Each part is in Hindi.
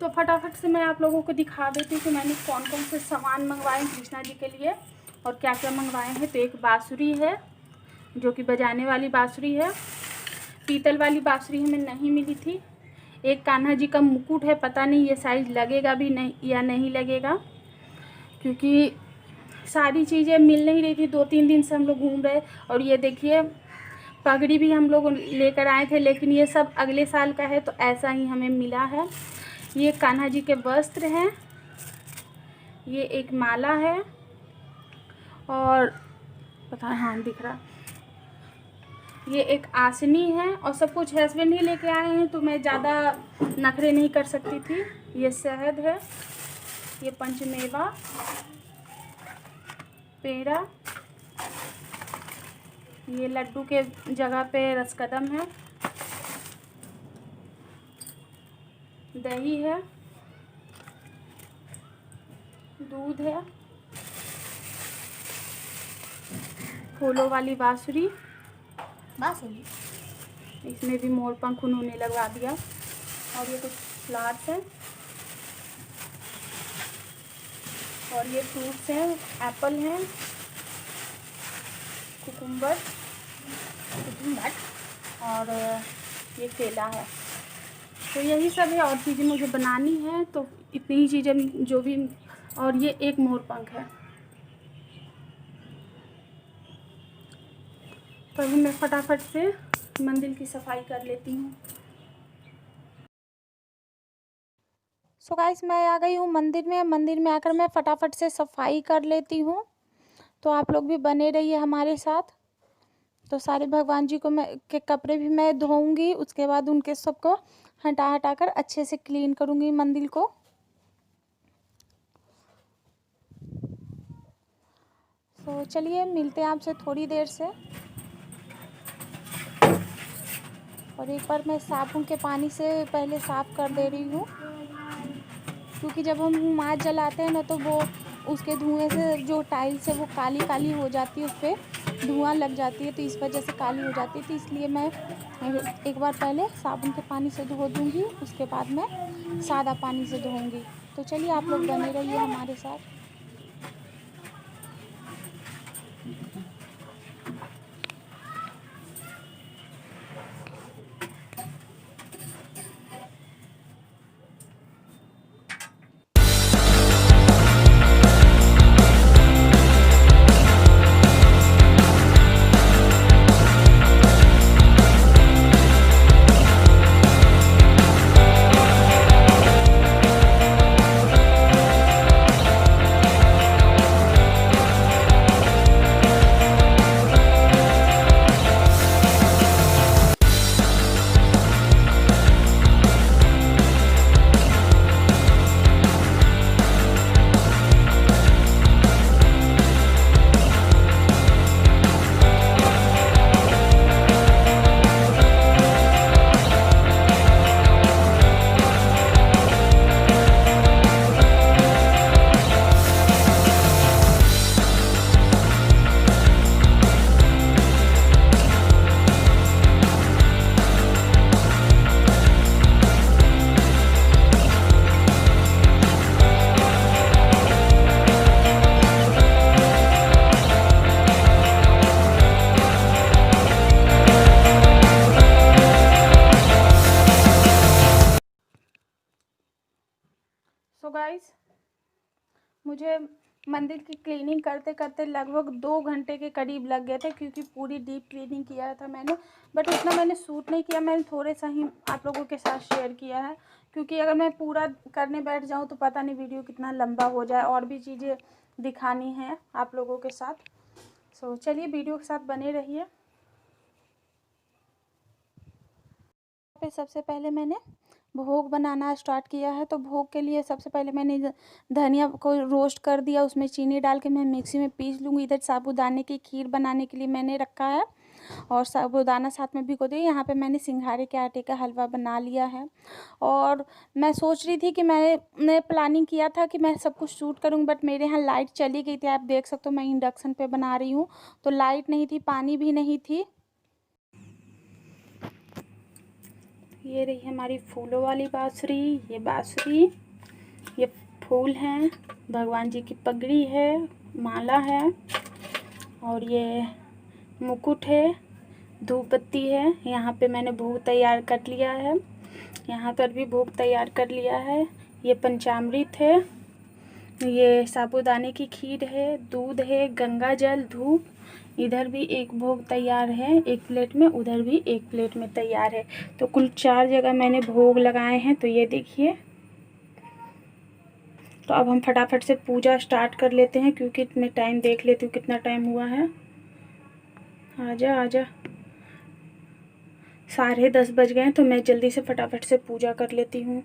तो फटाफट से मैं आप लोगों को दिखा देती हूँ कि मैंने कौन कौन से सामान मंगवाए कृष्णा जी के लिए और क्या क्या मंगवाए हैं। तो एक बाँसुरी है जो कि बजाने वाली बाँसुरी है, पीतल वाली बाँसुरी हमें नहीं मिली थी। एक कान्हा जी का मुकुट है, पता नहीं ये साइज़ लगेगा भी नहीं या नहीं लगेगा, क्योंकि सारी चीज़ें मिल नहीं रही थी। 2-3 दिन से हम लोग घूम रहे। और ये देखिए पगड़ी भी हम लोग लेकर आए थे, लेकिन ये सब अगले साल का है तो ऐसा ही हमें मिला है। ये कान्हा जी के वस्त्र हैं, ये एक माला है और पता है, हाँ दिख रहा, ये एक आसनी है। और सब कुछ हस्बैंड ही लेके आए हैं तो मैं ज़्यादा नखरे नहीं कर सकती थी। ये शहद है, ये पंचमेवा, पेड़ा, ये लड्डू के जगह पे रसकदम है, दही है, दूध है, फूलों वाली बाँसुरी, इसमें भी मोर पंख उन्होंने लगवा दिया। और ये कुछ फ्लावर्स हैं और ये फ्रूट्स हैं, एप्पल हैं, कुकुम्बर और ये केला है। तो यही सब है, और चीज़ें मुझे बनानी है तो इतनी ही चीज़ें जो भी। और ये एक मोर पंख है। तो अभी मैं फटाफट से मंदिर की सफाई कर लेती हूँ। सो गाइस, मैं आ गई हूँ मंदिर में। मंदिर में आकर मैं फटाफट से सफाई कर लेती हूँ, तो आप लोग भी बने रहिए हमारे साथ। तो सारे भगवान जी को के कपड़े भी मैं धोऊंगी, उसके बाद उनके सबको हटा कर अच्छे से क्लीन करूँगी मंदिर को। तो चलिए मिलते हैं आपसे थोड़ी देर से। और एक बार मैं साबुन के पानी से पहले साफ़ कर दे रही हूँ, क्योंकि जब हम माच जलाते हैं ना तो वो उसके धुएं से जो टाइल्स है वो काली काली हो जाती है, उस पर धुआं लग जाती है, तो इस वजह से काली हो जाती है। तो इसलिए मैं एक बार पहले साबुन के पानी से धो दूँगी, उसके बाद मैं सादा पानी से धोऊँगी। तो चलिए आप लोग बने रहिए हमारे साथ। सो गाइस, मुझे मंदिर की क्लीनिंग करते करते लगभग 2 घंटे के करीब लग गए थे, क्योंकि पूरी डीप क्लीनिंग किया था मैंने। बट उतना मैंने शूट नहीं किया, मैंने थोड़े सा ही आप लोगों के साथ शेयर किया है, क्योंकि अगर मैं पूरा करने बैठ जाऊं तो पता नहीं वीडियो कितना लंबा हो जाए, और भी चीज़ें दिखानी है आप लोगों के साथ। सो चलिए वीडियो के साथ बने रहिए। सबसे पहले मैंने भोग बनाना स्टार्ट किया है। तो भोग के लिए सबसे पहले मैंने धनिया को रोस्ट कर दिया, उसमें चीनी डाल के मैं मिक्सी में पीस लूँगी। इधर साबूदाने की खीर बनाने के लिए मैंने रखा है और साबूदाना साथ में भिगो दिया। यहाँ पे मैंने सिंघाड़े के आटे का हलवा बना लिया है। और मैं सोच रही थी कि मैंने प्लानिंग किया था कि मैं सब कुछ शूट करूँ, बट मेरे यहाँ लाइट चली गई थी। आप देख सकते हो मैं इंडक्शन पे बना रही हूँ, तो लाइट नहीं थी, पानी भी नहीं थी। ये रही हमारी फूलों वाली बाँसुरी। ये बाँसुरी, ये फूल हैं, भगवान जी की पगड़ी है, माला है, और ये मुकुट है, धूप बत्ती है। यहाँ पे मैंने भोग तैयार कर लिया है, यहाँ पर भी भोग तैयार कर लिया है। ये पंचामृत है, ये साबूदाने की खीर है, दूध है, गंगा जल, धूप। इधर भी एक भोग तैयार है एक प्लेट में, उधर भी एक प्लेट में तैयार है। तो कुल 4 जगह मैंने भोग लगाए हैं। तो ये देखिए। तो अब हम फटाफट से पूजा स्टार्ट कर लेते हैं, क्योंकि मैं टाइम देख लेती हूँ कितना टाइम हुआ है। आजा आजा, 10:30 बज गए हैं, तो मैं जल्दी से फटाफट से पूजा कर लेती हूँ।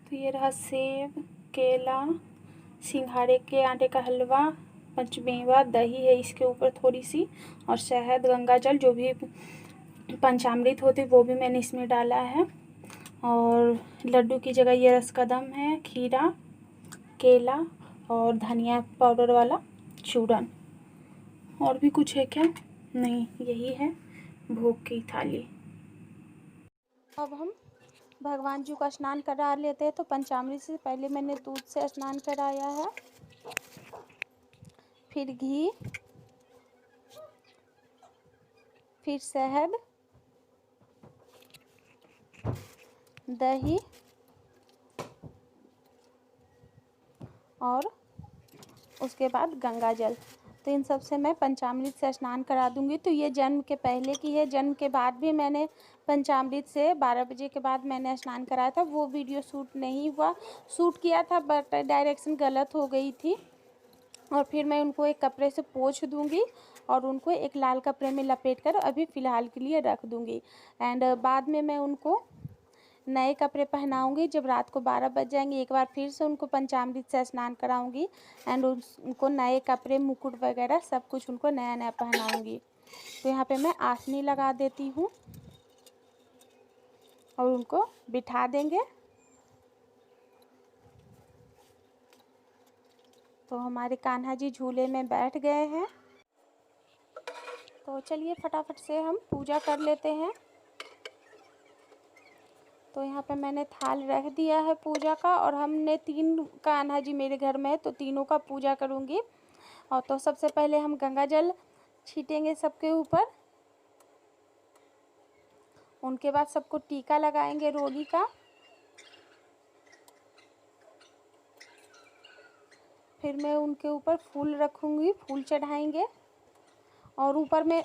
तो ये रहा सेब, केला, सिंघाड़े के आटे का हलवा, पंचमेवा, दही है इसके ऊपर थोड़ी सी, और शहद, गंगा जल, जो भी पंचामृत होते वो भी मैंने इसमें डाला है। और लड्डू की जगह ये रसकदम है, खीरा, केला और धनिया पाउडर वाला चूरन। और भी कुछ है क्या? नहीं, यही है भोग की थाली। अब हम भगवान जी का स्नान करा लेते हैं। तो पंचामृत से पहले मैंने दूध से स्नान कराया है, फिर घी, फिर शहद, दही और उसके बाद गंगा जल। तो इन सब से मैं पंचामृत से स्नान करा दूंगी। तो ये जन्म के पहले की है, जन्म के बाद भी मैंने पंचामृत से 12 बजे के बाद मैंने स्नान कराया था। वो वीडियो शूट नहीं हुआ, शूट किया था बट डायरेक्शन गलत हो गई थी। और फिर मैं उनको एक कपड़े से पोंछ दूंगी और उनको एक लाल कपड़े में लपेट कर अभी फ़िलहाल के लिए रख दूंगी। एंड बाद में मैं उनको नए कपड़े पहनाऊंगी। जब रात को 12 बज जाएंगे, एक बार फिर से उनको पंचामृत से स्नान कराऊंगी एंड उनको नए कपड़े, मुकुट वगैरह सब कुछ उनको नया नया पहनाऊंगी। तो यहाँ पे मैं आसनी लगा देती हूँ और उनको बिठा देंगे। तो हमारे कान्हा जी झूले में बैठ गए हैं। तो चलिए फटाफट से हम पूजा कर लेते हैं। तो यहाँ पे मैंने थाल रख दिया है पूजा का, और हमने 3 कान्हा जी मेरे घर में है, तो तीनों का पूजा करूँगी। और तो सबसे पहले हम गंगा जल छीटेंगे सबके ऊपर, उनके बाद सबको टीका लगाएंगे रोली का, फिर मैं उनके ऊपर फूल रखूँगी, फूल चढ़ाएंगे। और ऊपर में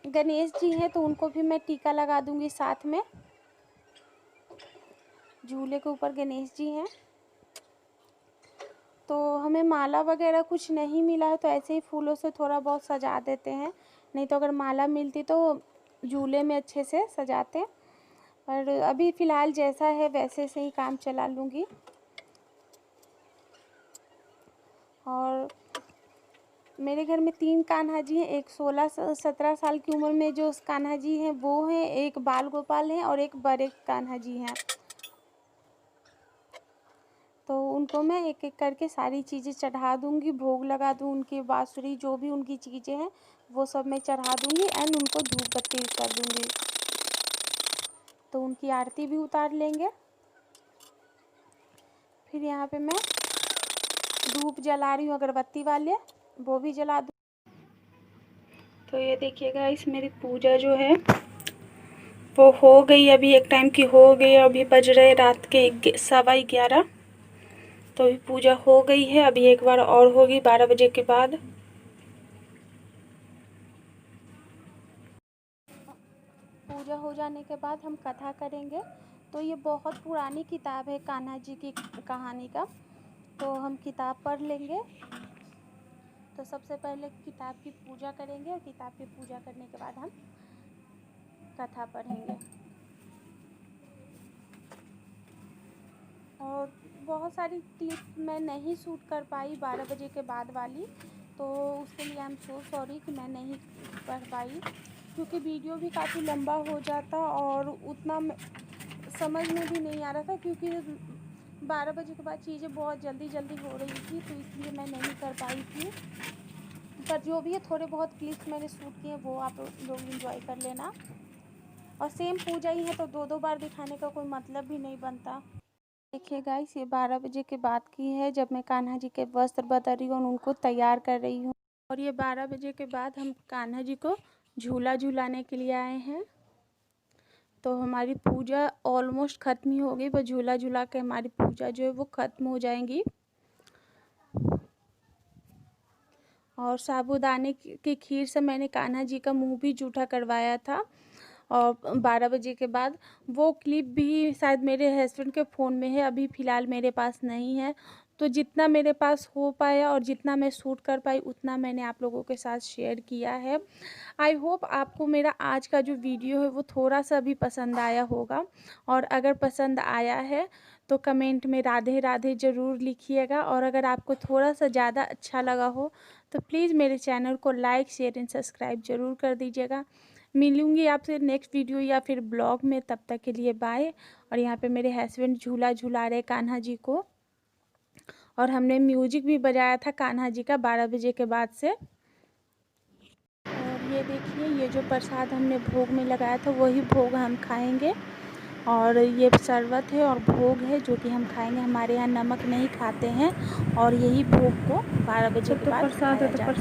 गणेश जी हैं तो उनको भी मैं टीका लगा दूँगी साथ में। झूले के ऊपर गणेश जी हैं। तो हमें माला वगैरह कुछ नहीं मिला है, तो ऐसे ही फूलों से थोड़ा बहुत सजा देते हैं। नहीं तो अगर माला मिलती तो झूले में अच्छे से सजाते। पर अभी फ़िलहाल जैसा है वैसे से ही काम चला लूँगी। और मेरे घर में 3 कान्हा जी हैं, एक 16-17 साल की उम्र में जो कान्हा जी हैं वो हैं, एक बाल गोपाल हैं और एक बड़े कान्हा जी हैं। तो उनको मैं एक एक करके सारी चीज़ें चढ़ा दूँगी, भोग लगा दूँ, उनकी बाँसुरी जो भी उनकी चीज़ें हैं वो सब मैं चढ़ा दूँगी एंड उनको धूप बत्ती कर दूँगी। तो उनकी आरती भी उतार लेंगे। फिर यहाँ पे मैं धूप जला रही हूँ अगरबत्ती वाले, वो भी जला दूँ। तो ये देखिएगा, इस मेरी पूजा जो है वो हो गई, अभी एक टाइम की हो गई। अभी बज रहे रात के 11:15। तो अभी पूजा हो गई है, अभी एक बार और होगी 12 बजे के बाद। पूजा हो जाने के बाद हम कथा करेंगे। तो ये बहुत पुरानी किताब है कान्हा जी की कहानी का, तो हम किताब पढ़ लेंगे। तो सबसे पहले किताब की पूजा करेंगे और किताब की पूजा करने के बाद हम कथा पढ़ेंगे। और बहुत सारी क्लिप मैं नहीं शूट कर पाई 12 बजे के बाद वाली, तो उसके लिए आई एम सो सॉरी कि मैं नहीं पढ़ पाई, क्योंकि वीडियो भी काफ़ी लंबा हो जाता और उतना समझ में भी नहीं आ रहा था, क्योंकि 12 बजे के बाद चीज़ें बहुत जल्दी जल्दी हो रही थी, तो इसलिए मैं नहीं कर पाई थी। पर जो भी है थोड़े बहुत क्लिप्स मैंने शूट किए हैं वो आप लोग एंजॉय कर लेना। और सेम पूजा ही है तो दो दो बार दिखाने का कोई मतलब भी नहीं बनता। देखिए गाइस, ये 12 बजे के बाद की है जब मैं कान्हा जी के वस्त्र बदल रही हूँ और उनको तैयार कर रही हूँ। और ये 12 बजे के बाद हम कान्हा जी को झूला झूलाने के लिए आए हैं। तो हमारी पूजा ऑलमोस्ट ख़त्म ही हो गई, बस झूला झूला के हमारी पूजा जो है वो ख़त्म हो जाएंगी। और साबूदाने की खीर से मैंने कान्हा जी का मुंह भी जूठा करवाया था। और 12 बजे के बाद वो क्लिप भी शायद मेरे हस्बैंड के फ़ोन में है, अभी फ़िलहाल मेरे पास नहीं है। तो जितना मेरे पास हो पाया और जितना मैं शूट कर पाई उतना मैंने आप लोगों के साथ शेयर किया है। आई होप आपको मेरा आज का जो वीडियो है वो थोड़ा सा भी पसंद आया होगा। और अगर पसंद आया है तो कमेंट में राधे राधे ज़रूर लिखिएगा। और अगर आपको थोड़ा सा ज़्यादा अच्छा लगा हो तो प्लीज़ मेरे चैनल को लाइक शेयर एंड सब्सक्राइब ज़रूर कर दीजिएगा। मिलूँगी आपसे नेक्स्ट वीडियो या फिर ब्लॉग में, तब तक के लिए बाय। और यहाँ पे मेरे हस्बैंड झूला झूला रहे कान्हा जी को, और हमने म्यूजिक भी बजाया था कान्हा जी का 12 बजे के बाद से। और ये देखिए, ये जो प्रसाद हमने भोग में लगाया था वही भोग हम खाएंगे। और ये शरबत है और भोग है जो कि हम खाएंगे। हमारे यहाँ नमक नहीं खाते हैं और यही भोग को 12 बजे के बाद खाया जाता है।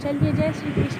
चलिए, जय श्री कृष्ण।